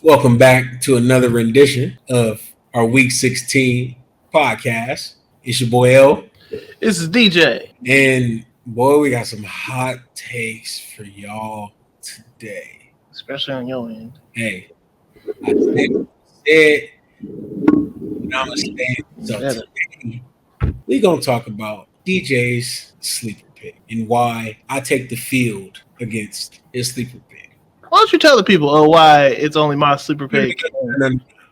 Welcome back to another rendition of our Week 16 podcast. It's your boy L. This is DJ. And boy, we got some hot takes for y'all today. Especially on your end. Hey, I said, I'm going to say it. So today, we're going to talk about DJ's sleeper pick and why I take the field against his sleeper pick. Why don't you tell the people why it's only my sleeper pick?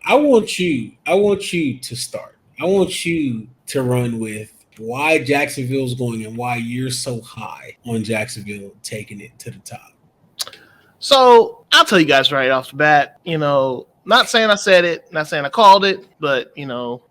I want you to start. I want you to run with why Jacksonville's going and why you're so high on Jacksonville taking it to the top. So I'll tell you guys right off the bat, not saying I said it, not saying I called it, but,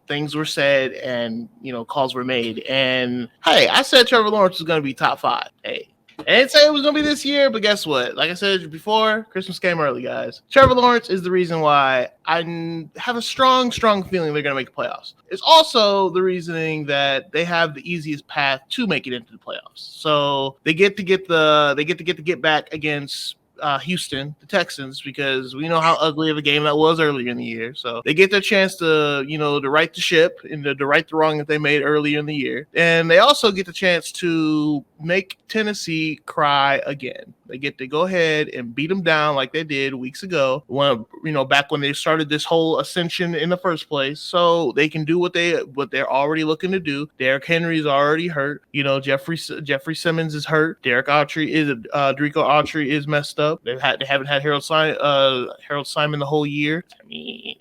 things were said and, calls were made. And, hey, I said Trevor Lawrence was going to be top 5. Hey, I didn't say it was going to be this year, but guess what? Like I said before, Christmas came early, guys. Trevor Lawrence is the reason why I have a strong feeling they're going to make the playoffs. It's also the reasoning that they have the easiest path to make it into the playoffs. So they get to get back against Houston, the Texans, because we know how ugly of a game that was earlier in the year. So they get their chance to, to right the ship and to right the wrong that they made earlier in the year. And they also get the chance to make Tennessee cry again. They get to go ahead and beat them down like they did weeks ago, when, back when they started this whole ascension in the first place. So they can do what they're already looking to do. Derrick Henry's already hurt. Jeffrey Simmons is hurt. Derico Autry is messed up. They haven't had Harold Simon the whole year.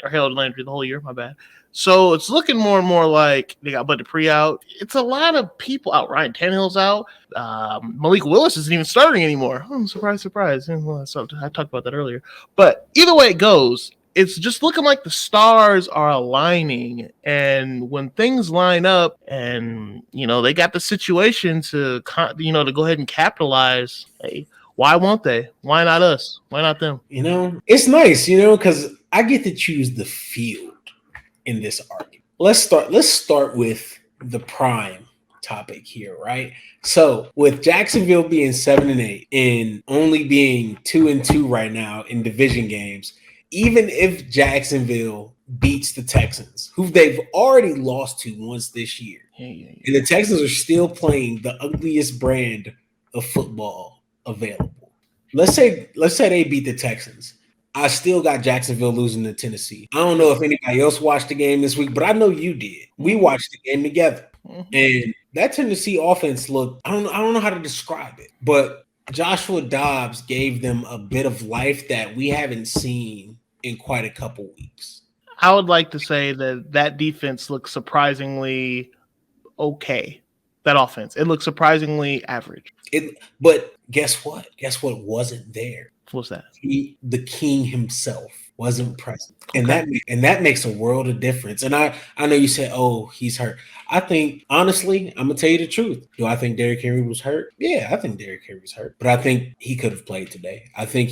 Or Harold Landry the whole year. My bad. So it's looking more and more like they got Bud Dupree out. It's a lot of people out. Ryan Tannehill's out. Malik Willis isn't even starting anymore. Surprise. I talked about that earlier. But either way it goes, it's just looking like the stars are aligning. And when things line up and, they got the situation to go ahead and capitalize, hey, why won't they? Why not us? Why not them? It's nice, because I get to choose the field in this argument. Let's start with the prime topic here, right? So with Jacksonville being 7-8 and only being 2-2 right now in division games, even if Jacksonville beats the Texans, who they've already lost to once this year, and the Texans are still playing the ugliest brand of football available. Let's say they beat the Texans. I still got Jacksonville losing to Tennessee. I don't know if anybody else watched the game this week, but I know you did. We watched the game together. And that Tennessee offense looked, I don't know how to describe it, but Joshua Dobbs gave them a bit of life that we haven't seen in quite a couple weeks. I would like to say that defense looks surprisingly okay. That offense, it looks surprisingly average. But guess what? Guess what wasn't there? What's that? The king himself wasn't present. Okay. And that makes a world of difference. And I know you said, oh, he's hurt. I think, honestly, I'm going to tell you the truth. Do I think Derrick Henry was hurt? Yeah, I think Derrick Henry was hurt. But I think he could have played today. I think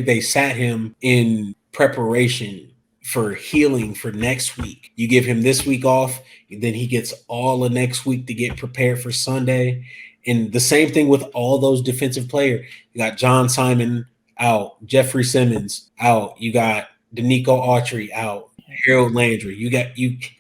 they sat him in preparation for healing for next week. You give him this week off, then he gets all of next week to get prepared for Sunday. And the same thing with all those defensive players. You got John Simon out, Jeffrey Simmons out, you got Denico Autry out, Harold Landry. You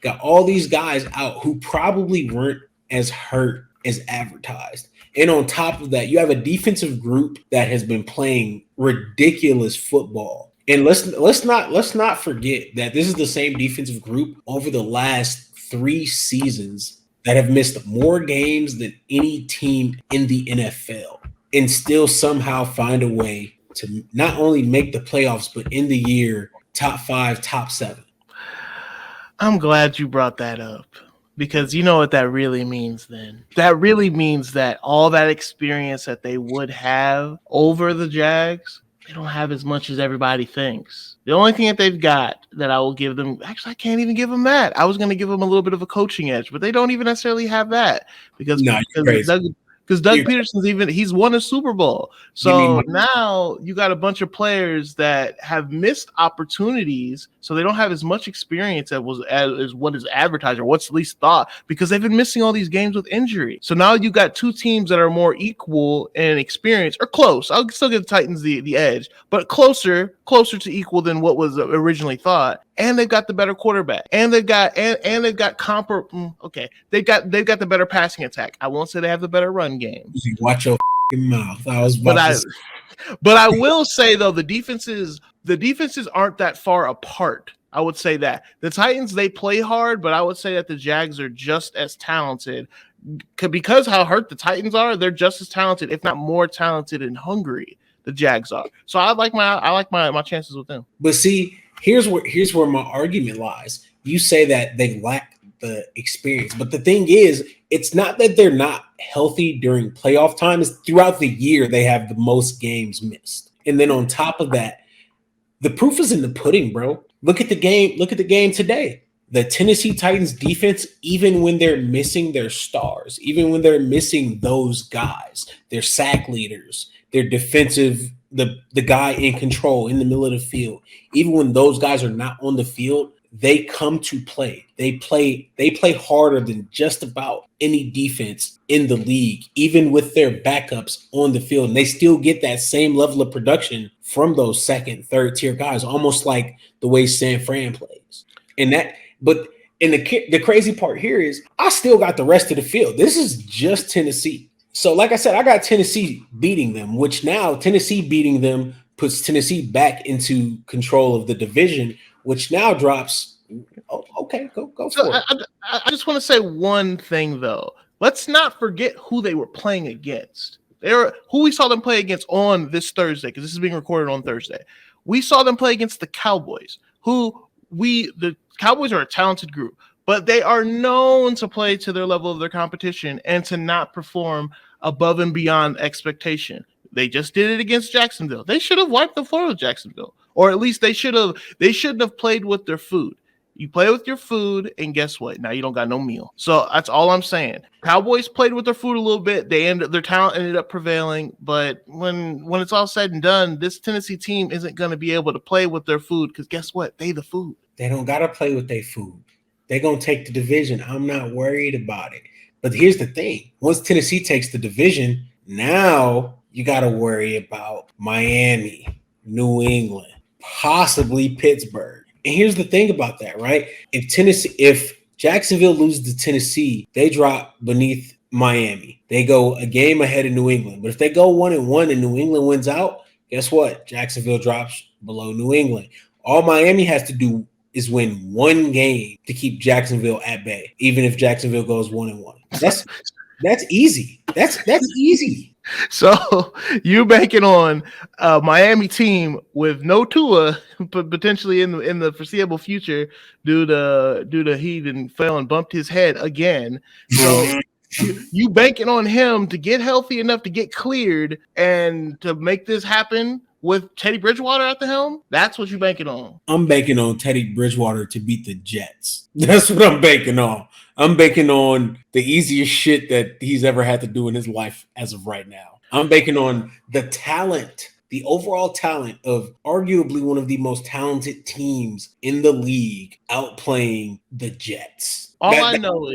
got all these guys out who probably weren't as hurt as advertised. And on top of that, you have a defensive group that has been playing ridiculous football. And let's not forget that this is the same defensive group over the last 3 seasons that have missed more games than any team in the NFL and still somehow find a way to not only make the playoffs, but in the year, top 5, top 7. I'm glad you brought that up because you know what that really means then. That really means that all that experience that they would have over the Jags, they don't have as much as everybody thinks. The only thing that they've got that I will give them, actually, I can't even give them that. I was going to give them a little bit of a coaching edge, but they don't even necessarily have that because Doug Peterson's he's won a Super Bowl. So now you got a bunch of players that have missed opportunities. So they don't have as much experience as what is advertised or what's at least thought because they've been missing all these games with injury. So now you got 2 teams that are more equal in experience or close. I'll still give the Titans the edge, but closer closer to equal than what was originally thought, and they've got the better quarterback, and they've got they've got the better passing attack. I won't say they have the better run game. You watch your mouth. I was But about I to say, but I will say though the defenses aren't that far apart. I would say that the Titans, they play hard, but I would say that the Jags are just as talented because how hurt the Titans are. They're just as talented, if not more talented and hungry. The Jags are. So I like my chances with them. but see, here's where my argument lies. You say that they lack the experience, but the thing is, it's not that they're not healthy during playoff time. It's throughout the year they have the most games missed, and then on top of that, the proof is in the pudding, bro. Look at the game. Look at the game today. The Tennessee Titans defense, even when they're missing their stars, even when they're missing those guys, their sack leaders, their defensive, the guy in control in the middle of the field, even when those guys are not on the field, they come to play. They play harder than just about any defense in the league, even with their backups on the field. And they still get that same level of production from those second, third tier guys, almost like the way San Fran plays. And the crazy part here is I still got the rest of the field. This is just Tennessee. So like I said, I got Tennessee beating them, which now Tennessee beating them puts Tennessee back into control of the division, which now drops. Oh, okay, go So for it. I just want to say one thing though. Let's not forget who they were playing against. Who we saw them play against on this Thursday, because this is being recorded on Thursday. We saw them play against the Cowboys, the Cowboys are a talented group, but they are known to play to their level of their competition and to not perform above and beyond expectation. They just did it against Jacksonville. They should have wiped the floor with Jacksonville, or at least they shouldn't have played with their food. You play with your food, and guess what? Now you don't got no meal. So that's all I'm saying. Cowboys played with their food a little bit. Their talent ended up prevailing, but when it's all said and done, this Tennessee team isn't going to be able to play with their food because guess what? They the food. They don't got to play with their food. They're going to take the division. I'm not worried about it. But here's the thing. Once Tennessee takes the division, now you got to worry about Miami, New England, possibly Pittsburgh. And here's the thing about that, right? If Jacksonville loses to Tennessee, they drop beneath Miami. They go a game ahead of New England. But if they go 1-1 and New England wins out, guess what? Jacksonville drops below New England. All Miami has to do is win one game to keep Jacksonville at bay, even if Jacksonville goes 1-1. That's easy. That's easy. So you banking on a Miami team with no Tua, but potentially in the foreseeable future due to he didn't fail and bumped his head again. So you banking on him to get healthy enough to get cleared and to make this happen with Teddy Bridgewater at the helm? That's what you banking on. I'm banking on Teddy Bridgewater to beat the Jets. That's what I'm banking on. I'm banking on the easiest shit that he's ever had to do in his life as of right now. I'm banking on the talent, the overall talent of arguably one of the most talented teams in the league outplaying the Jets. All I know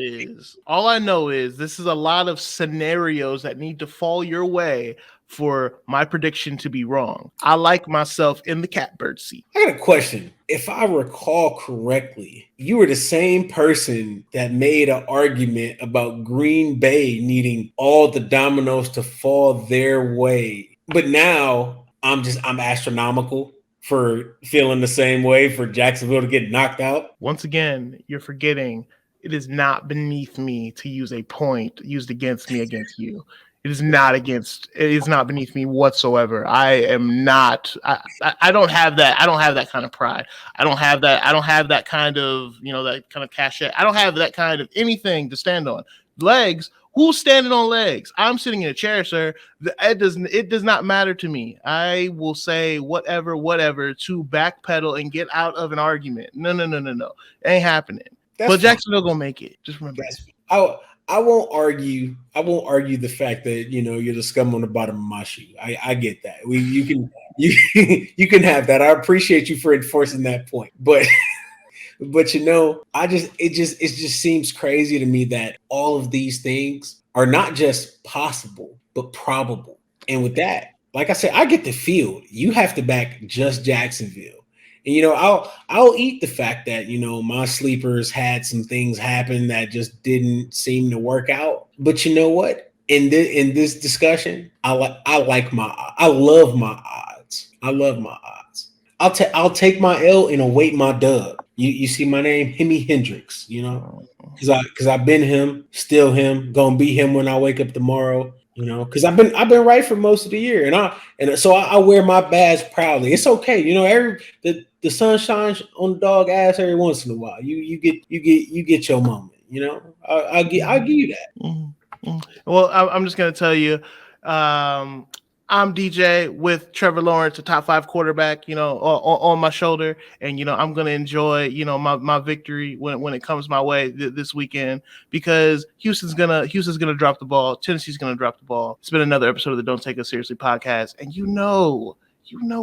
is this is a lot of scenarios that need to fall your way for my prediction to be wrong. I like myself in the catbird seat. I got a question. If I recall correctly, you were the same person that made an argument about Green Bay needing all the dominoes to fall their way. But now I'm astronomical for feeling the same way for Jacksonville to get knocked out. Once again, you're forgetting it is not beneath me to use a point used against me against you. It is not beneath me whatsoever. I am not. I don't have that. I don't have that kind of pride. I don't have that kind of that kind of cachet. I don't have that kind of anything to stand on. Legs. Who's standing on legs? I'm sitting in a chair, sir. It does not matter to me. I will say whatever to backpedal and get out of an argument. No. It ain't happening. But Jacksonville gonna make it. Just remember that. I won't argue the fact that you're the scum on the bottom of my shoe. I get that. You can have that. I appreciate you for enforcing that point. But it just seems crazy to me that all of these things are not just possible but probable. And with that, like I said, I get the field. You have to back just Jacksonville. And I'll eat the fact that my sleepers had some things happen that just didn't seem to work out. But you know what? In this discussion, I love my odds. I love my odds. I'll take my L and await my dub. You see my name, Hemi Hendrix. Because I've been him, still him, gonna be him when I wake up tomorrow. Because I've been right for most of the year, and so I wear my badge proudly. It's okay, the sun shines on the dog ass every once in a while. You get your moment. I'll give you that. Well, I'm just going to tell you, um, I'm DJ with Trevor Lawrence, a top 5 quarterback, on my shoulder. And, I'm going to enjoy, my victory when it comes my way this weekend, because Houston's going to drop the ball. Tennessee's going to drop the ball. It's been another episode of the Don't Take Us Seriously podcast. And you know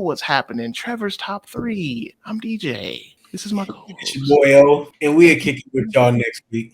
what's happening. Trevor's top 3. I'm DJ. This is my It's your co-host. boy O, and we'll kick it with y'all next week.